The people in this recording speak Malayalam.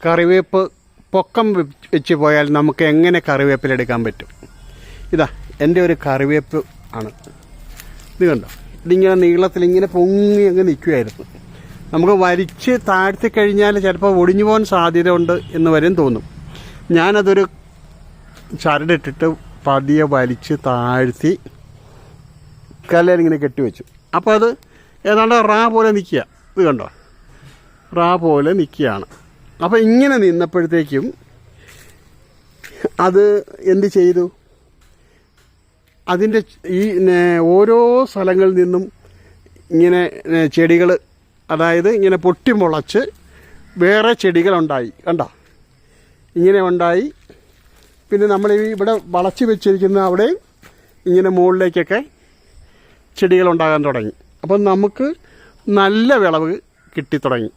കറിവേപ്പ് പൊക്കം വെച്ച് പോയാൽ നമുക്ക് എങ്ങനെ കറിവേപ്പിലെടുക്കാൻ പറ്റും. ഇതാ എൻ്റെ ഒരു കറിവേപ്പ് ആണ്. ഇത് കണ്ടോ, ഇതിങ്ങനെ നീളത്തിൽ ഇങ്ങനെ പൊങ്ങി അങ്ങ് നിൽക്കുമായിരുന്നു. നമുക്ക് വലിച്ച് താഴ്ത്തി കഴിഞ്ഞാൽ ചിലപ്പോൾ ഒടിഞ്ഞു പോകാൻ സാധ്യത ഉണ്ട് എന്ന് വരെയും തോന്നും. ഞാനതൊരു ചരടിട്ടിട്ട് പതിയെ വലിച്ച് താഴ്ത്തി കല്ലിങ്ങനെ കെട്ടിവെച്ചു. അപ്പോൾ അത് ഏതാണ്ട് റാ പോലെ നിൽക്കുക. ഇത് കണ്ടോ, റാ പോലെ നിൽക്കുകയാണ്. അപ്പോൾ ഇങ്ങനെ നിന്നപ്പോഴത്തേക്കും അത് എന്ത് ചെയ്തു, അതിൻ്റെ ഈ ഓരോ സ്ഥലങ്ങളിൽ നിന്നും ഇങ്ങനെ ചെടികൾ, അതായത് ഇങ്ങനെ പൊട്ടിമുളച്ച് വേറെ ചെടികളുണ്ടായി. കണ്ടോ, ഇങ്ങനെ ഉണ്ടായി. പിന്നെ നമ്മൾ ഇവിടെ വളച്ച് വെച്ചിരിക്കുന്ന അവിടെ ഇങ്ങനെ മുകളിലേക്കൊക്കെ ചെടികളുണ്ടാകാൻ തുടങ്ങി. അപ്പം നമുക്ക് നല്ല വിളവ് കിട്ടിത്തുടങ്ങി.